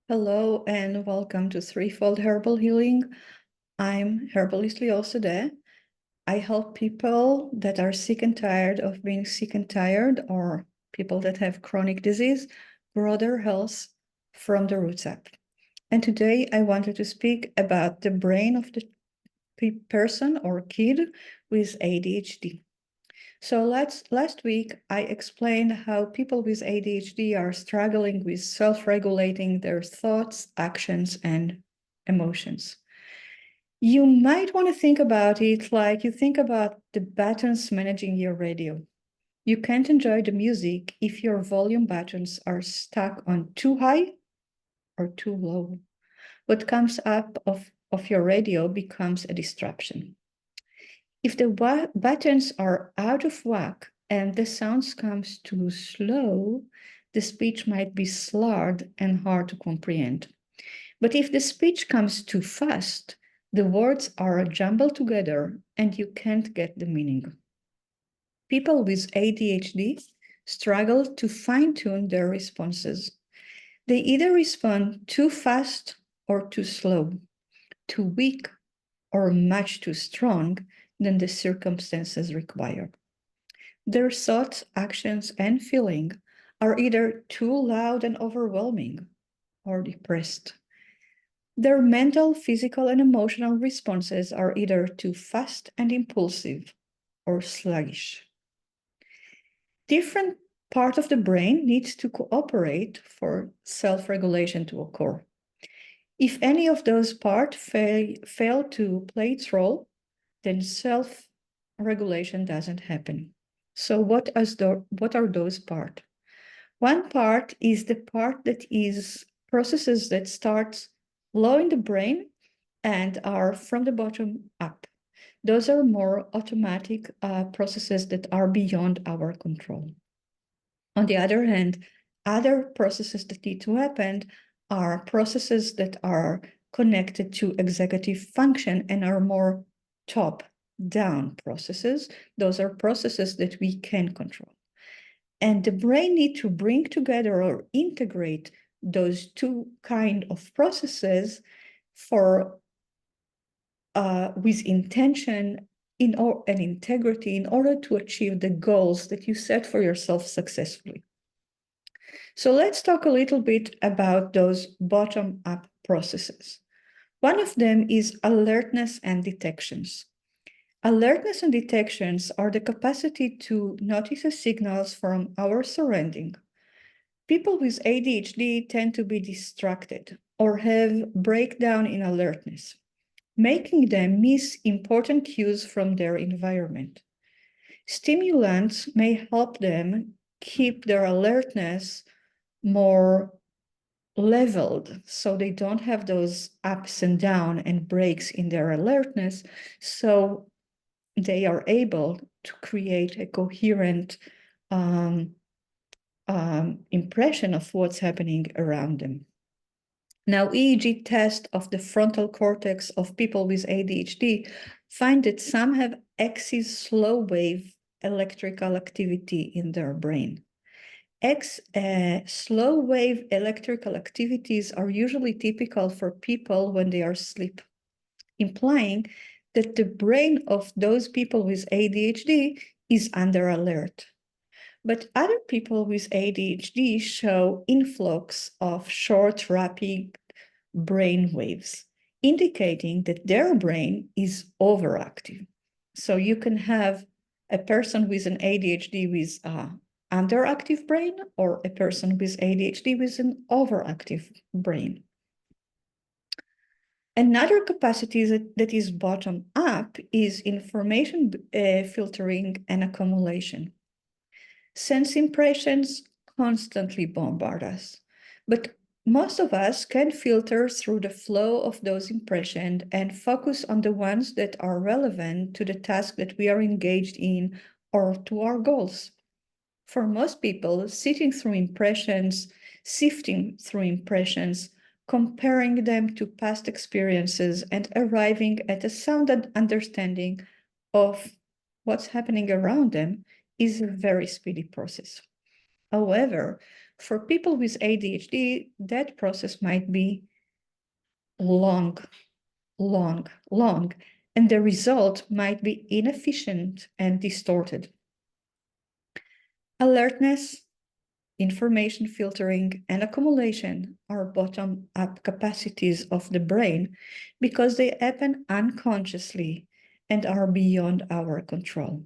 Hello and welcome to Threefold Herbal Healing. I'm Herbalist Leo Sade. I help people that are sick and tired of being sick and tired, or people that have chronic disease, grow their health from the roots up. And today I wanted to speak about the brain of the person or kid with ADHD. So last week, I explained how people with ADHD are struggling with self-regulating their thoughts, actions, and emotions. You might want to think about it like you think about the buttons managing your radio. You can't enjoy the music if your volume buttons are stuck on too high or too low. What comes up of your radio becomes a disruption. If the buttons are out of whack and the sounds comes too slow, the speech might be slurred and hard to comprehend. But if the speech comes too fast, the words are jumbled together and you can't get the meaning. People with ADHD struggle to fine-tune their responses. They either respond too fast or too slow, too weak or much too strong than the circumstances require. Their thoughts, actions, and feelings are either too loud and overwhelming or depressed. Their mental, physical, and emotional responses are either too fast and impulsive or sluggish. Different part of the brain needs to cooperate for self-regulation to occur. If any of those parts fail to play its role, then self-regulation doesn't happen. So what are those parts? One part is the part that is processes that start low in the brain and are from the bottom up. Those are more automatic processes that are beyond our control. On the other hand, other processes that need to happen are processes that are connected to executive function and are more top-down processes. Those are processes that we can control. And the brain needs to bring together or integrate those two kind of processes with intention and integrity in order to achieve the goals that you set for yourself successfully. So let's talk a little bit about those bottom-up processes. One of them is alertness and detections. Alertness and detections are the capacity to notice the signals from our surrounding. People with ADHD tend to be distracted or have breakdown in alertness, making them miss important cues from their environment. Stimulants may help them keep their alertness more leveled so they don't have those ups and downs and breaks in their alertness, so they are able to create a coherent impression of what's happening around them. Now, EEG tests of the frontal cortex of people with ADHD find that some have axis slow wave electrical activity in their brain. Slow wave electrical activities are usually typical for people when they are asleep, implying that the brain of those people with ADHD is under alert. But other people with ADHD show influx of short, rapid brain waves, indicating that their brain is overactive. So you can have a person with an ADHD with an underactive brain or a person with ADHD with an overactive brain. Another capacity that is bottom up is information filtering and accumulation. Sense impressions constantly bombard us, but most of us can filter through the flow of those impressions and focus on the ones that are relevant to the task that we are engaged in or to our goals. For most people, sifting through impressions, comparing them to past experiences, and arriving at a sound understanding of what's happening around them is a very speedy process. However, For people with ADHD, that process might be long, long, and the result might be inefficient and distorted. Alertness, information filtering, and accumulation are bottom-up capacities of the brain because they happen unconsciously and are beyond our control.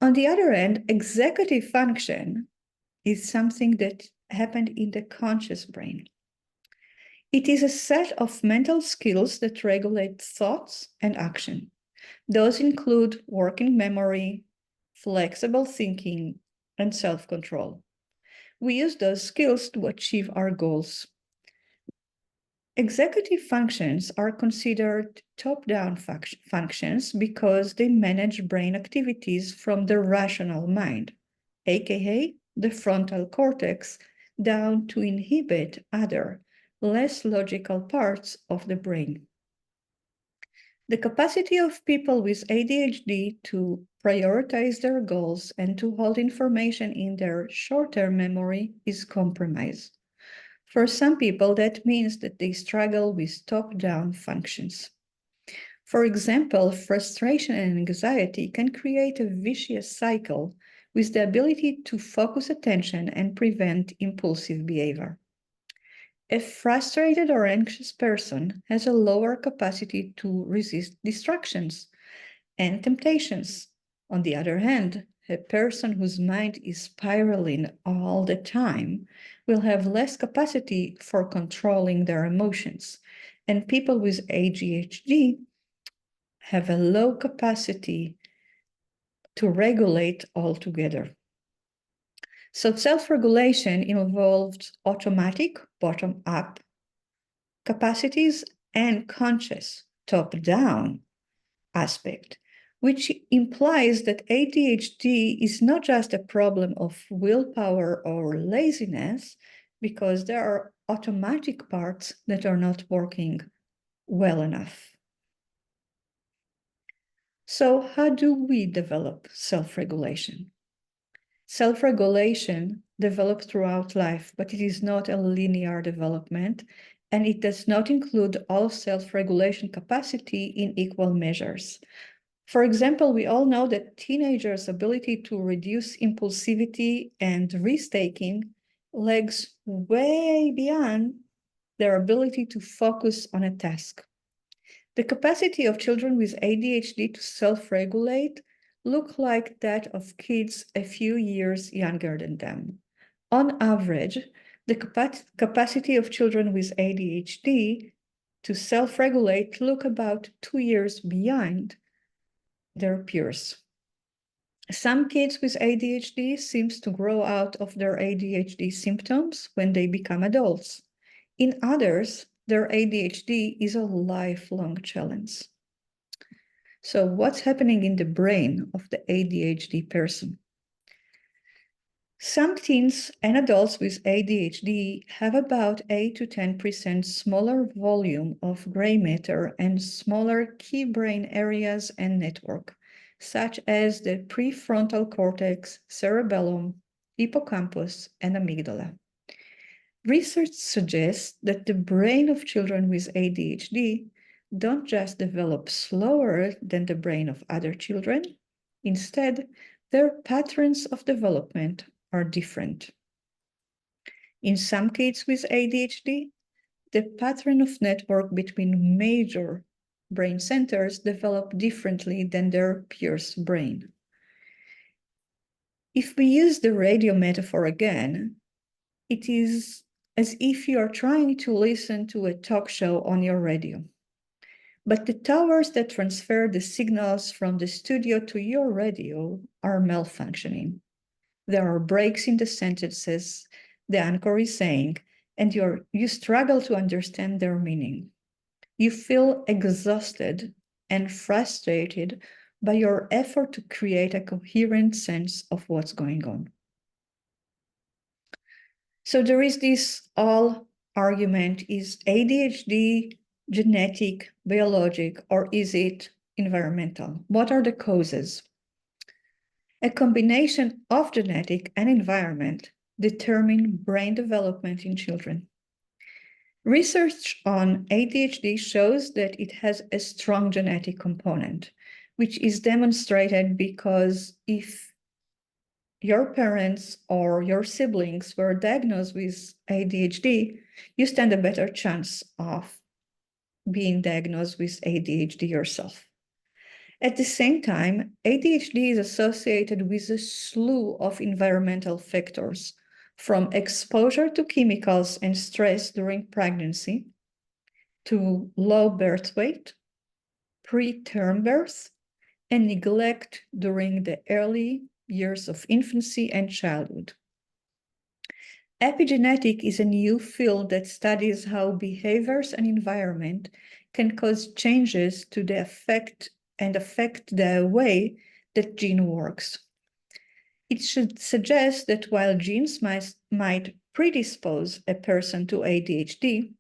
On the other hand, executive function is something that happened in the conscious brain. It is a set of mental skills that regulate thoughts and action. Those include working memory, flexible thinking, and self-control. We use those skills to achieve our goals. Executive functions are considered top-down functions because they manage brain activities from the rational mind, aka the frontal cortex, down to inhibit other, less logical parts of the brain. The capacity of people with ADHD to prioritize their goals and to hold information in their short-term memory is compromised. For some people, that means that they struggle with top-down functions. For example, frustration and anxiety can create a vicious cycle with the ability to focus attention and prevent impulsive behavior. A frustrated or anxious person has a lower capacity to resist distractions and temptations. On the other hand, a person whose mind is spiraling all the time will have less capacity for controlling their emotions. And people with ADHD have a low capacity to regulate altogether. So self-regulation involved automatic, bottom-up capacities and conscious, top-down aspect, which implies that ADHD is not just a problem of willpower or laziness, because there are automatic parts that are not working well enough. So how do we develop self-regulation? Self-regulation develops throughout life, but it is not a linear development, and it does not include all self-regulation capacity in equal measures. For example, we all know that teenagers' ability to reduce impulsivity and risk-taking lags way beyond their ability to focus on a task. The capacity of children with ADHD to self-regulate look like that of kids a few years younger than them. On average, the capacity of children with ADHD to self-regulate look about 2 years behind their peers. Some kids with ADHD seems to grow out of their ADHD symptoms when they become adults. In others, their ADHD is a lifelong challenge. So what's happening in the brain of the ADHD person? Some teens and adults with ADHD have about 8 to 10% smaller volume of gray matter and smaller key brain areas and network, such as the prefrontal cortex, cerebellum, hippocampus, and amygdala. Research suggests that the brain of children with ADHD don't just develop slower than the brain of other children. Instead, their patterns of development are different. In some kids with ADHD, the pattern of network between major brain centers develop differently than their peers' brain. If we use the radio metaphor again, it is as if you are trying to listen to a talk show on your radio. But the towers that transfer the signals from the studio to your radio are malfunctioning. There are breaks in the sentences the anchor is saying, and you struggle to understand their meaning. You feel exhausted and frustrated by your effort to create a coherent sense of what's going on. So there is this all argument, is ADHD genetic, biologic, or is it environmental? What are the causes? A combination of genetic and environment determine brain development in children. Research on ADHD shows that it has a strong genetic component, which is demonstrated because if your parents or your siblings were diagnosed with ADHD, you stand a better chance of being diagnosed with ADHD yourself. At the same time, ADHD is associated with a slew of environmental factors, from exposure to chemicals and stress during pregnancy, to low birth weight, preterm birth, and neglect during the early years of infancy and childhood. Epigenetic is a new field that studies how behaviors and environment can cause changes to the affect the way that gene works. It should suggest that while genes might predispose a person to ADHD,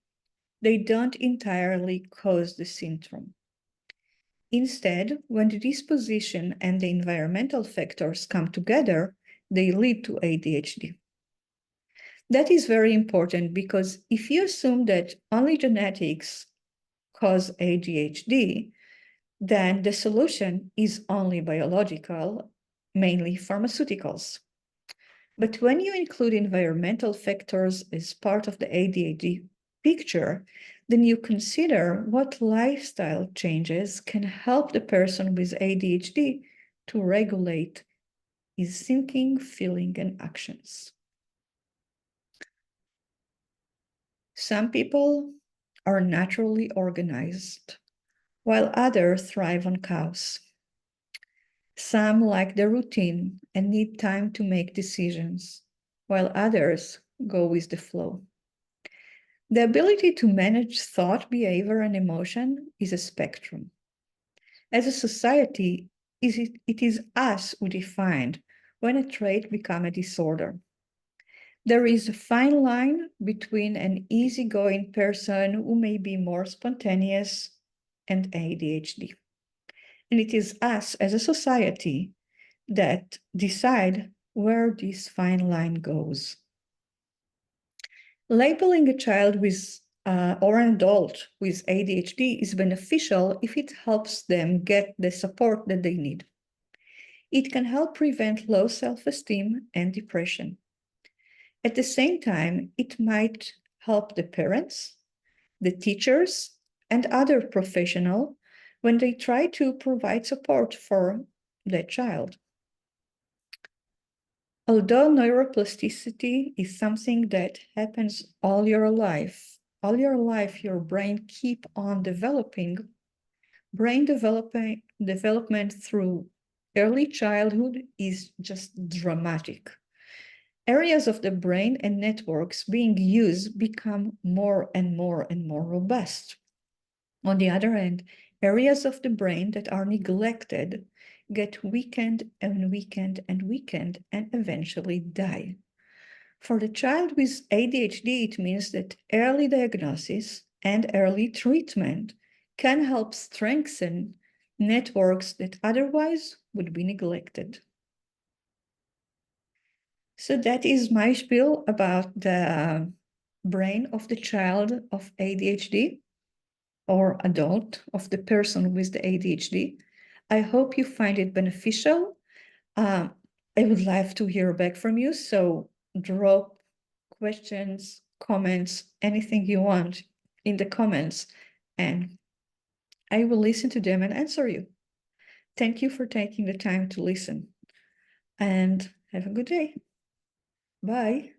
they don't entirely cause the syndrome. Instead, when the disposition and the environmental factors come together, they lead to ADHD. That is very important because if you assume that only genetics cause ADHD, then the solution is only biological, mainly pharmaceuticals. But when you include environmental factors as part of the ADHD picture, then you consider what lifestyle changes can help the person with ADHD to regulate his thinking, feeling, and actions. Some people are naturally organized, while others thrive on chaos. Some like the routine and need time to make decisions, while others go with the flow. The ability to manage thought, behavior, and emotion is a spectrum. As a society, it is us who define when a trait becomes a disorder. There is a fine line between an easygoing person who may be more spontaneous and ADHD. And it is us as a society that decide where this fine line goes. Labeling a child with or an adult with ADHD is beneficial if it helps them get the support that they need. It can help prevent low self-esteem and depression. At the same time, it might help the parents, the teachers, and other professionals when they try to provide support for their child. Although neuroplasticity is something that happens all your life, your brain keep on developing. Brain development through early childhood is just dramatic. Areas of the brain and networks being used become more and more and more robust. On the other hand, areas of the brain that are neglected get weakened and weakened and weakened and eventually die. For the child with ADHD, it means that early diagnosis and early treatment can help strengthen networks that otherwise would be neglected. So that is my spiel about the brain of the child of ADHD or adult of the person with the ADHD. I hope you find it beneficial. I would love to hear back from you. So drop questions, comments, anything you want in the comments, and I will listen to them and answer you. Thank you for taking the time to listen, and have a good day. Bye.